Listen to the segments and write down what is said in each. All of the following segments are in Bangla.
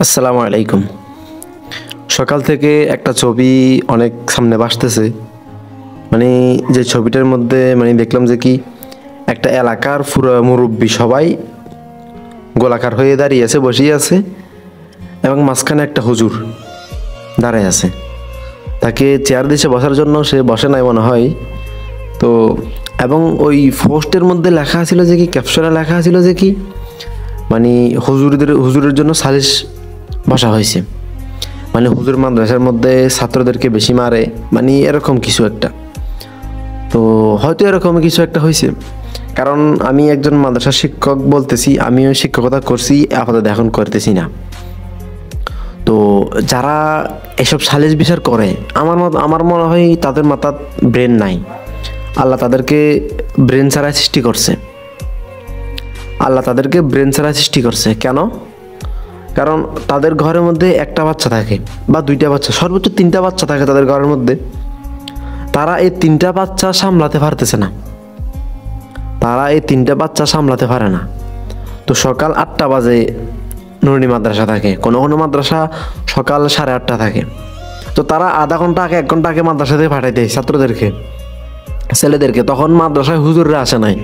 আসসালামু আলাইকুম। সকাল থেকে একটা ছবি অনেক সামনে ভাসতেছে। মানে যে ছবিটার মধ্যে দেখলাম যে কি একটা এলাকার পুরো মুরব্বী সবাই গোলাকার হয়ে দাঁড়িয়ে আছে, বসিয়ে আছে, এবং মাঝখানে একটা হুজুর দাঁড়ায় আছে। তাকে চেয়ার দিয়েছে বসার জন্য, সে বসে নাই মনে হয়। তো এবং ওই পোস্টের মধ্যে লেখা ছিল যে কি, ক্যাপশনে লেখা ছিল যে কি হুজুরের জন্য সালিশ বসা হয়েছে। হুজুর মাদ্রাসার মধ্যে ছাত্রদেরকে বেশি মারে, এরকম কিছু একটা। তো হয়তো এরকম কিছু একটা হয়েছে, কারণ আমি একজন মাদ্রাসার শিক্ষক বলতেছি, আমিও শিক্ষকতা করছি, আপাতত এখন করতেছি না। তো যারা এসব সালিশ বিচার করে, আমার মনে হয় তাদের মাথার ব্রেন নাই। আল্লাহ তাদেরকে ব্রেন ছাড়া সৃষ্টি করছে। কেন? কারণ তাদের ঘরের মধ্যে একটা বাচ্চা থাকে বা দুইটা বাচ্চা, সর্বোচ্চ তিনটা বাচ্চা থাকে তাদের ঘরের মধ্যে। তারা এই তিনটা বাচ্চা সামলাতে পারে না। তো সকাল 8টা বাজে নুরানি মাদ্রাসা থাকে, কোনো মাদ্রাসা সকাল 8:30 থাকে। তো তারা আধা ঘন্টা আগে, 1 ঘন্টা আগে মাদ্রাসা থেকে পাঠাই দেয় ছেলেদেরকে। তখন মাদ্রাসায় হুজুররা আসে নাই।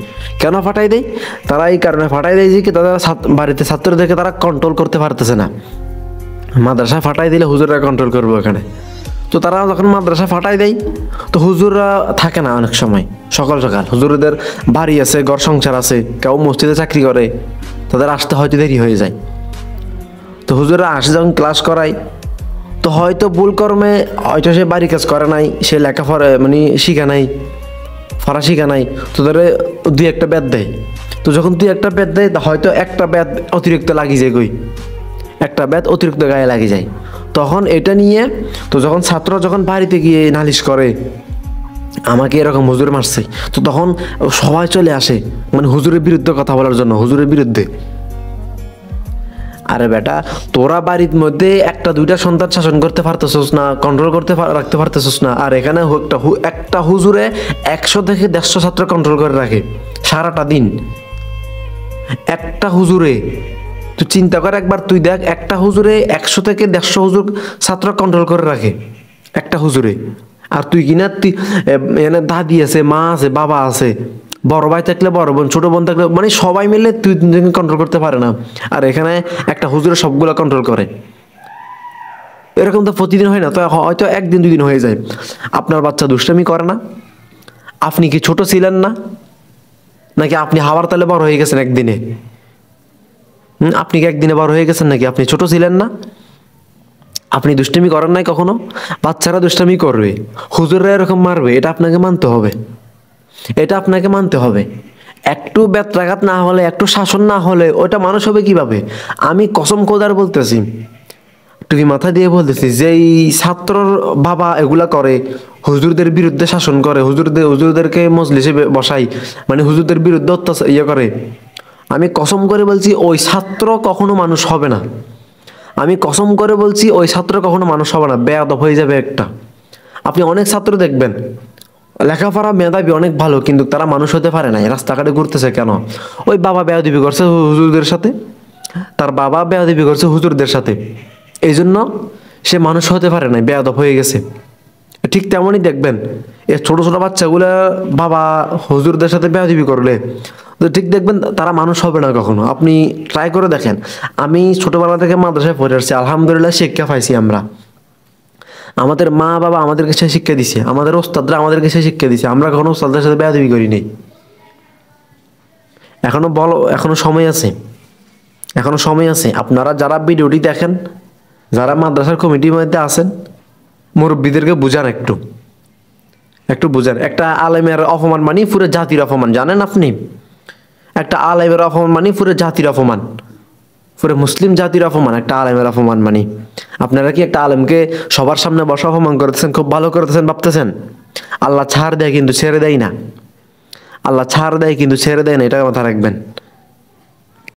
কেন ফাটাই দেয়? তারা এই কারণে ফাটাই দেয় যে কি, তাদের বাড়িতে ছাত্রদেরকে তারা কন্ট্রোল করতে পারতেছে না। মাদ্রাসা ফাটাই দিলে হুজুররা কন্ট্রোল করবো এখানে। তো তারা যখন মাদ্রাসা ফাটাই দেয়, তো হুজুররা থাকে না অনেক সময়। সকাল হুজুরদের বাড়ি আছে, ঘর সংসার আছে, কেউ মসজিদে চাকরি করে, তাদের আসতে হয়তো দেরি হয়ে যায়। তো হুজুররা আসে যখন ক্লাস করায়, তো হয়তো ভুল কর্মে হয়তো সে বাড়ি কাজ করে নাই, সে লেখাপড়া শিখে নাই, ফরাসি গানাই, তো ধরে 2-1টা বেদ দেয়। তো যখন 2-1টা বেদ দেয়, হয়তো একটা বেদ অতিরিক্ত লাগি যায়, একটা বেদ অতিরিক্ত গায়ে লাগি যায়। তখন এটা নিয়ে, তো যখন ছাত্র বাড়িতে গিয়ে নালিশ করে আমাকে এরকম হুজুর মারছে, তো তখন সবাই চলে আসে হুজুরের বিরুদ্ধে কথা বলার জন্য, হুজুরের বিরুদ্ধে। আরে বেটা, তোরা বাড়ির মধ্যে 1-2টা সন্তান শাসন করতে পারতেছস না, কন্ট্রোল রাখতে পারতেছস না, আর এখানে একটা হুজুরে 100 থেকে 150 ছাত্র কন্ট্রোল করে রাখে সারাটা দিন। একটা হুজুরে তুই চিন্তা কর একবার, তুই দেখ, একটা হুজুরে 100 থেকে 150 হুজুর ছাত্র কন্ট্রোল করে রাখে একটা হুজুরে। আর তুই কিনা এনে দাদি আছে, মা আছে, বাবা আছে, বড় ভাই থাকলে বড় বোন, ছোট বোন থাকলে, সবাই মিলে তুই কন্ট্রোল করতে পারে না। আর এখানে একটা হুজুরে সবগুলো কন্ট্রোল করে। এরকম তো প্রতিদিন হয় না, তো হয়তো 1-2 দিন হয়ে যায়। আপনার বাচ্চা দুষ্টামি করে না? আপনি কি ছোট ছিলেন না? নাকি আপনি হাওয়ার তালে বড় হয়ে গেছেন একদিনে? আপনি কি একদিনে বড় হয়ে গেছেন নাকি? আপনি ছোট ছিলেন না? আপনি দুষ্টামি করেন নাই কখনো? বাচ্চারা দুষ্টামি করবে, হুজুররা এরকম মারবে, এটা আপনাকে মানতে হবে। একটু ব্যত্রাঘাত না হলে, একটু শাসন না হলে ওটা মানুষ হবে কিভাবে? আমি কসম খোদার বলতেছি, টুপি মাথা দিয়ে বলতেছি, যেই ছাত্রর বাবা এগুলা করে, হুজুরদের বিরুদ্ধে শাসন করে, হুজুরদেরকে মজলিসে বসাই, হুজুরদের বিরুদ্ধে অত্যাচার করে, আমি কসম করে বলছি ওই ছাত্র কখনো মানুষ হবে না। বেয়াদব হয়ে যাবে একটা। আপনি অনেক ছাত্র দেখবেন লেখাপড়া মেধাবী, অনেক ভালো, কিন্তু তারা মানুষ হতে পারে না। রাস্তাঘাটে ঘুরতেছে কেন? ওই বাবা বেয়াদবি করছে হুজুরদের সাথে, তার বাবা বেয়াদবি করছে হুজুরদের সাথে, এই জন্য সে মানুষ হতে পারে না, বেয়াদব হয়ে গেছে। ঠিক তেমনই দেখবেন এই ছোট বাচ্চাগুলা বাবা হুজুরদের সাথে বেয়াদবি করলে, তো ঠিক দেখবেন তারা মানুষ হবে না কখনো। আপনি ট্রাই করে দেখেন। আমি ছোটবেলা থেকে মাদ্রাসায় পড়ে আসছি, আলহামদুলিল্লাহ শিক্ষা পাইছি আমরা। আমাদের মা বাবা আমাদেরকে সে শিক্ষা দিছে, আমাদের ওস্তাদরা আমাদেরকে সে শিক্ষা দিছে, আমরা কখনো ওস্তাদদের সাথে বেয়াদবি করি নাই। এখনো সময় আছে। আপনারা যারা ভিডিওটি দেখেন, যারা মাদ্রাসার কমিটির মধ্যে আছেন, মুরব্বীদেরকে বুঝান, একটু বুঝান। একটা আলেমের অপমান পুরো জাতির অপমান, জানেন আপনি? একটা আলেমের অপমান পুরো জাতির অপমান, পুরো মুসলিম জাতির অপমান একটা আলেমের অপমান। আপনারা কি একটা আলেমকে সবার সামনে বসে অপমান করতেছেন, খুব ভালো করতেছেন ভাবতেছেন? আল্লাহ ছাড় দেয় কিন্তু ছেড়ে দেয় না, এটা মাথায় রাখবেন।